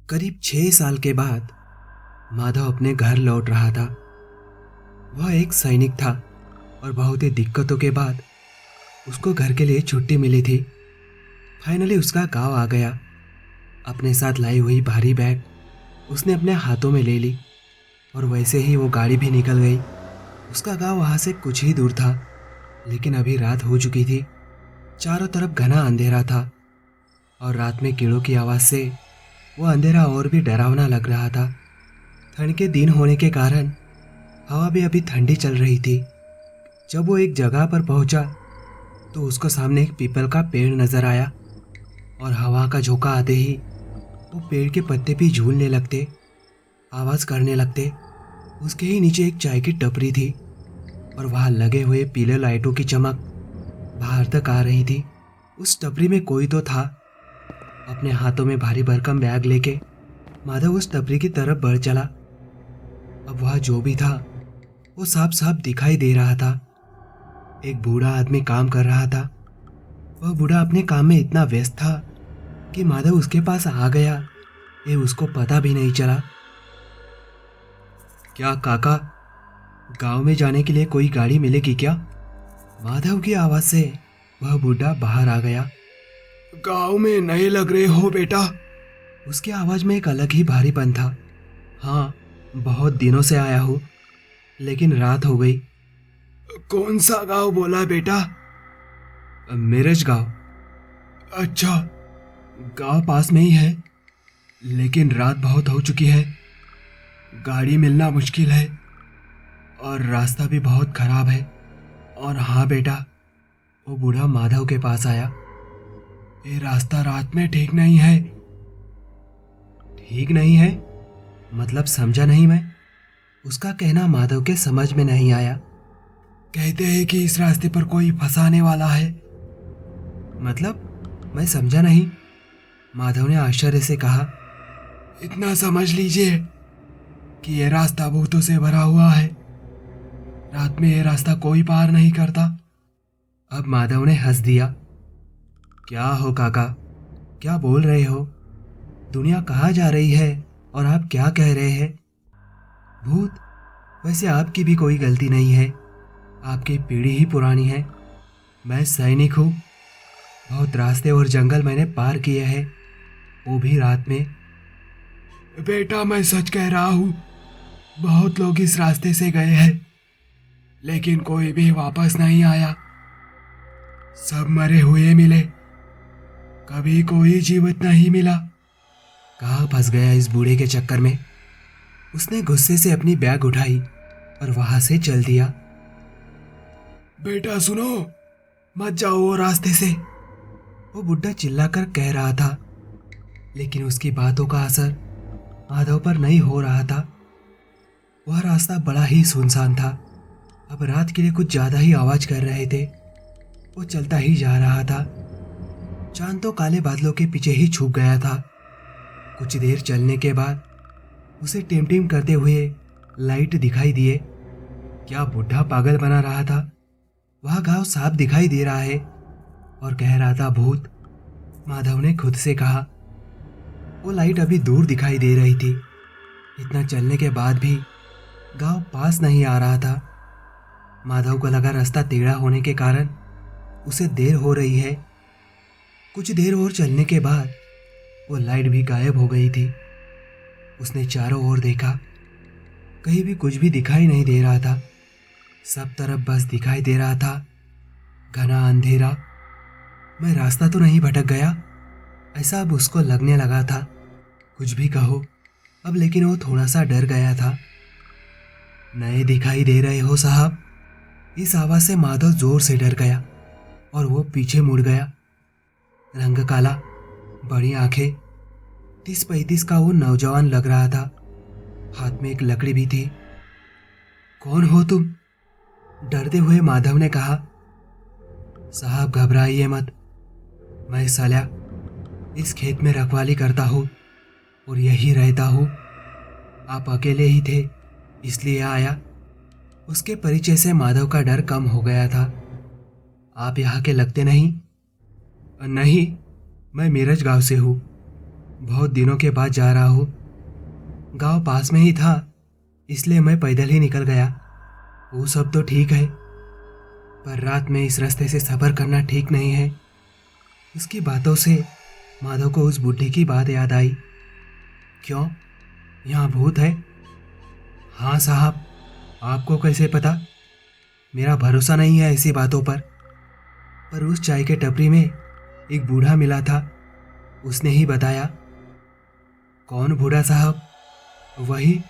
करीब 6 साल के बाद माधव अपने घर लौट रहा था। वह एक सैनिक था और बहुत ही दिक्कतों के बाद उसको घर के लिए छुट्टी मिली थी। फाइनली उसका गांव आ गया। अपने साथ लाई हुई भारी बैग उसने अपने हाथों में ले ली और वैसे ही वो गाड़ी भी निकल गई। उसका गांव वहां से कुछ ही दूर था, लेकिन अभी रात हो चुकी थी। चारों तरफ घना अंधेरा था और रात में कीड़ों की आवाज़ से वो अंधेरा और भी डरावना लग रहा था। ठंड के दिन होने के कारण हवा भी अभी ठंडी चल रही थी। जब वो एक जगह पर पहुंचा तो उसको सामने एक पीपल का पेड़ नजर आया और हवा का झोंका आते ही वो पेड़ के पत्ते भी झूलने लगते, आवाज़ करने लगते। उसके ही नीचे एक चाय की टपरी थी और वहाँ लगे हुए पीले लाइटों की चमक बाहर तक आ रही थी। उस टपरी में कोई तो था। अपने हाथों में भारी भरकम बैग लेके माधव उस टपरी की तरफ बढ़ चला। अब वह जो भी था वो साफ साफ दिखाई दे रहा था। एक बूढ़ा आदमी काम कर रहा था। वह बूढ़ा अपने काम में इतना व्यस्त था कि माधव उसके पास आ गया, ये उसको पता भी नहीं चला। क्या काका, गांव में जाने के लिए कोई गाड़ी मिलेगी क्या? माधव की आवाज से वह बूढ़ा बाहर आ गया। गांव में नए लग रहे हो बेटा? उसकी आवाज में एक अलग ही भारीपन था। हाँ, बहुत दिनों से आया हूँ, लेकिन रात हो गई। कौन सा गांव बोला बेटा? मिरज गांव। अच्छा, गांव पास में ही है, लेकिन रात बहुत हो चुकी है, गाड़ी मिलना मुश्किल है और रास्ता भी बहुत खराब है। और हाँ बेटा, वो बूढ़ा माधव के पास आया। ये रास्ता रात में ठीक नहीं है। ठीक नहीं है मतलब समझा नहीं मैं। उसका कहना माधव के समझ में नहीं आया। कहते हैं कि इस रास्ते पर कोई फंसाने वाला है। मतलब मैं समझा नहीं। माधव ने आश्चर्य से कहा। इतना समझ लीजिए कि यह रास्ता भूतों से भरा हुआ है। रात में यह रास्ता कोई पार नहीं करता। अब माधव ने हंस दिया। क्या हो काका, क्या बोल रहे हो? दुनिया कहाँ जा रही है और आप क्या कह रहे हैं? भूत? वैसे आपकी भी कोई गलती नहीं है, आपकी पीढ़ी ही पुरानी है। मैं सैनिक हूँ। बहुत रास्ते और जंगल मैंने पार किए हैं, वो भी रात में। बेटा मैं सच कह रहा हूँ, बहुत लोग इस रास्ते से गए हैं, लेकिन कोई भी वापस नहीं आया। सब मरे हुए मिले, कभी कोई जीवित नहीं मिला। कहाँ फंस गया इस बूढ़े के चक्कर में। उसने गुस्से से अपनी बैग उठाई और वहां से चल दिया। बेटा सुनो, मत जाओ वो रास्ते से, वो बुढ़ा चिल्लाकर कह रहा था। लेकिन उसकी बातों का असर माधव पर नहीं हो रहा था। वह रास्ता बड़ा ही सुनसान था। अब रात के लिए कुछ ज्यादा ही आवाज कर रहे थे। वो चलता ही जा रहा था। चांद तो काले बादलों के पीछे ही छुप गया था। कुछ देर चलने के बाद उसे टिम टिम करते हुए लाइट दिखाई दिए। क्या बुढ़ा पागल बना रहा था? वह गांव साफ दिखाई दे रहा है और कह रहा था भूत। माधव ने खुद से कहा। वो लाइट अभी दूर दिखाई दे रही थी। इतना चलने के बाद भी गांव पास नहीं आ रहा था। माधव को लगा रास्ता टेढ़ा होने के कारण उसे देर हो रही है। कुछ देर और चलने के बाद वो लाइट भी गायब हो गई थी। उसने चारों ओर देखा, कहीं भी कुछ भी दिखाई नहीं दे रहा था। सब तरफ बस दिखाई दे रहा था घना अंधेरा। मैं रास्ता तो नहीं भटक गया, ऐसा अब उसको लगने लगा था। कुछ भी कहो अब, लेकिन वो थोड़ा सा डर गया था। नए दिखाई दे रहे हो साहब? इस आवाज से माधव जोर से डर गया और वो पीछे मुड़ गया। रंग काला, बड़ी आंखें, 30-35 का वो नौजवान लग रहा था। हाथ में एक लकड़ी भी थी। कौन हो तुम? डरते हुए माधव ने कहा। साहब घबराइए मत, मैं साल्या इस खेत में रखवाली करता हूँ और यही रहता हूँ। आप अकेले ही थे इसलिए आया। उसके परिचय से माधव का डर कम हो गया था। आप यहाँ के लगते नहीं? नहीं, मैं मीरज गांव से हूँ। बहुत दिनों के बाद जा रहा हूँ। गांव पास में ही था, इसलिए मैं पैदल ही निकल गया। वो सब तो ठीक है, पर रात में इस रास्ते से सफ़र करना ठीक नहीं है। उसकी बातों से माधव को उस बुढ़ी की बात याद आई। क्यों, यहाँ भूत है? हाँ साहब, आपको कैसे पता? मेरा भरोसा नहीं है ऐसी बातों पर उस चाय के टपरी में एक बूढ़ा मिला था, उसने ही बताया। कौन बूढ़ा साहब? वही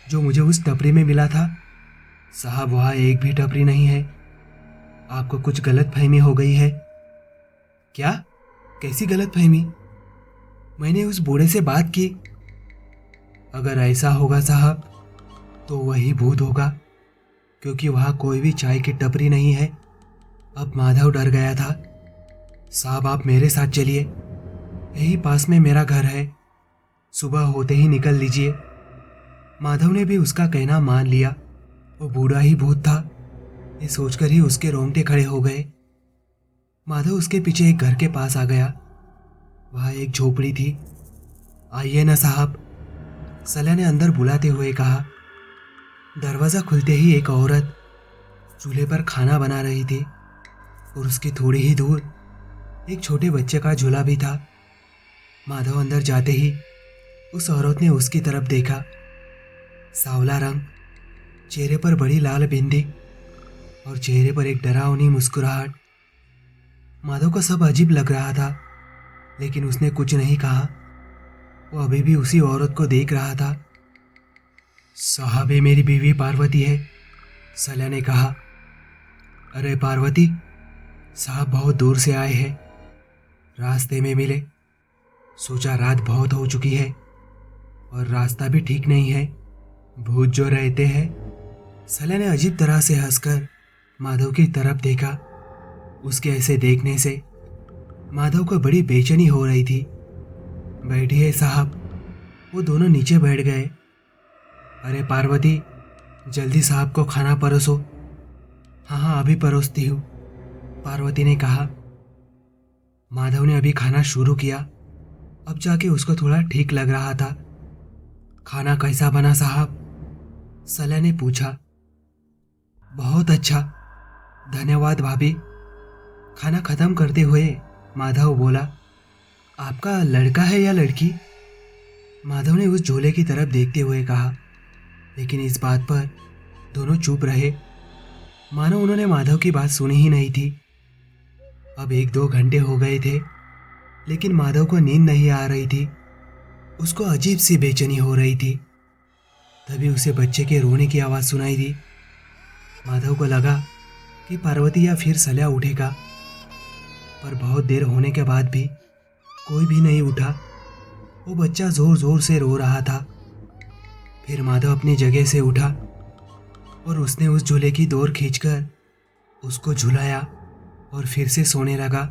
जो मुझे उस टपरी में मिला था। साहब, वहाँ एक भी टपरी नहीं है, आपको कुछ गलतफहमी हो गई है। क्या? कैसी गलतफहमी? मैंने उस बूढ़े से बात की। अगर ऐसा होगा साहब तो वही भूत होगा, क्योंकि वहाँ कोई भी चाय की टपरी नहीं है। अब माधव डर गया था। साहब, आप मेरे साथ चलिए, यही पास में मेरा घर है, सुबह होते ही निकल लीजिए। माधव ने भी उसका कहना मान लिया। वो बूढ़ा ही भूत था, ये सोचकर ही उसके रोंगटे खड़े हो गए। माधव उसके पीछे एक घर के पास आ गया। वहाँ एक झोपड़ी थी। आइए ना साहब, सल्या ने अंदर बुलाते हुए कहा। दरवाज़ा खुलते ही एक औरत चूल्हे पर खाना बना रही थी और उसकी थोड़ी ही दूर एक छोटे बच्चे का झूला भी था। माधव अंदर जाते ही उस औरत ने उसकी तरफ देखा। सांवला रंग, चेहरे पर बड़ी लाल बिंदी और चेहरे पर एक डरावनी मुस्कुराहट। माधव को सब अजीब लग रहा था, लेकिन उसने कुछ नहीं कहा। वो अभी भी उसी औरत को देख रहा था। साहब, ये मेरी बीवी पार्वती है, सल्या ने कहा। अरे पार्वती, साहब बहुत दूर से आए हैं, रास्ते में मिले, सोचा रात बहुत हो चुकी है और रास्ता भी ठीक नहीं है, भूत जो रहते हैं। सल्या ने अजीब तरह से हंसकर माधव की तरफ देखा। उसके ऐसे देखने से माधव को बड़ी बेचैनी हो रही थी। बैठिए साहब। वो दोनों नीचे बैठ गए। अरे पार्वती, जल्दी साहब को खाना परोसो। हाँ हाँ, अभी परोसती हूँ, पार्वती ने कहा। माधव ने अभी खाना शुरू किया। अब जाके उसको थोड़ा ठीक लग रहा था। खाना कैसा बना साहब? सल्या ने पूछा। बहुत अच्छा, धन्यवाद भाभी। खाना खत्म करते हुए माधव बोला। आपका लड़का है या लड़की? माधव ने उस झोले की तरफ देखते हुए कहा, लेकिन इस बात पर दोनों चुप रहे, मानो उन्होंने माधव की बात सुनी ही नहीं थी। अब 1-2 घंटे हो गए थे, लेकिन माधव को नींद नहीं आ रही थी। उसको अजीब सी बेचैनी हो रही थी। तभी उसे बच्चे के रोने की आवाज़ सुनाई दी। माधव को लगा कि पार्वती या फिर सल्या उठेगा, पर बहुत देर होने के बाद भी कोई भी नहीं उठा। वो बच्चा ज़ोर ज़ोर से रो रहा था। फिर माधव अपनी जगह से उठा और उसने उस झूले की डोर खींचकर उसको झुलाया और फिर से सोने लगा।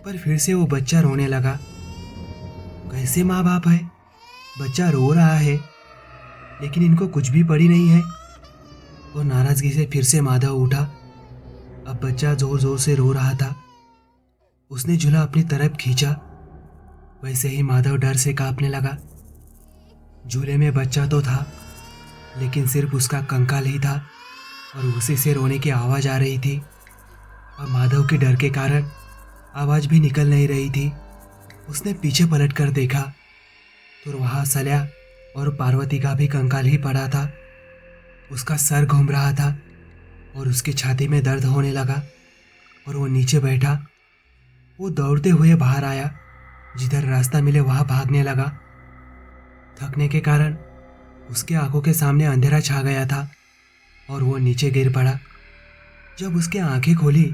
पर फिर से वो बच्चा रोने लगा। कैसे माँ बाप है, बच्चा रो रहा है लेकिन इनको कुछ भी पड़ी नहीं है। और नाराज़गी से फिर से माधव उठा। अब बच्चा ज़ोर ज़ोर से रो रहा था। उसने झूला अपनी तरफ खींचा, वैसे ही माधव डर से कांपने लगा। झूले में बच्चा तो था, लेकिन सिर्फ उसका कंकाल ही था और उसी से रोने की आवाज़ आ रही थी। और माधव के डर के कारण आवाज़ भी निकल नहीं रही थी। उसने पीछे पलट कर देखा तो वहाँ सल्या और पार्वती का भी कंकाल ही पड़ा था। उसका सर घूम रहा था और उसकी छाती में दर्द होने लगा और वो नीचे बैठा। वो दौड़ते हुए बाहर आया, जिधर रास्ता मिले वहाँ भागने लगा। थकने के कारण उसके आंखों के सामने अंधेरा छा गया था और वो नीचे गिर पड़ा। जब उसके आंखें खोली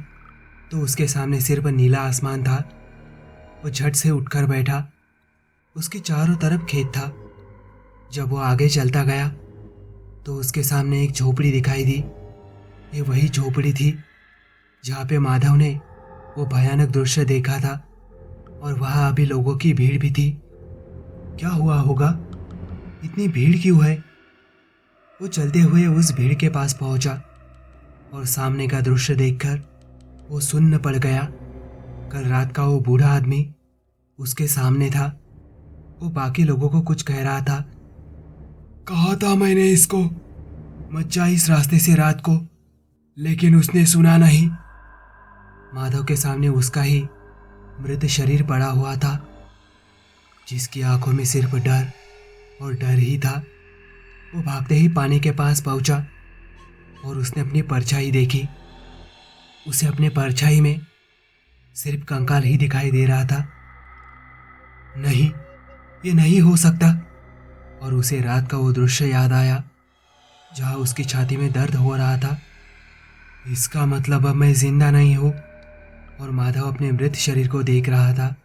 तो उसके सामने सिर पर नीला आसमान था। वो झट से उठकर बैठा। उसके चारों तरफ खेत था। जब वो आगे चलता गया तो उसके सामने एक झोपड़ी दिखाई दी। ये वही झोपड़ी थी जहाँ पे माधव ने वो भयानक दृश्य देखा था और वहाँ अभी लोगों की भीड़ भी थी। क्या हुआ होगा, इतनी भीड़ क्यों है? वो चलते हुए उस भीड़ के पास पहुंचा और सामने का दृश्य देखकर वो सुन्न पड़ गया। कल रात का वो बूढ़ा आदमी उसके सामने था। वो बाकी लोगों को कुछ कह रहा था। कहा था मैंने इसको मत जा इस रास्ते से रात को, लेकिन उसने सुना नहीं। माधव के सामने उसका ही मृत शरीर पड़ा हुआ था, जिसकी आंखों में सिर्फ डर और डर ही था। वो भागते ही पानी के पास पहुंचा और उसने अपनी परछाई देखी। उसे अपने परछाई में सिर्फ कंकाल ही दिखाई दे रहा था। नहीं, ये नहीं हो सकता। और उसे रात का वो दृश्य याद आया जहां उसकी छाती में दर्द हो रहा था। इसका मतलब अब मैं जिंदा नहीं हूं। और माधव अपने मृत शरीर को देख रहा था।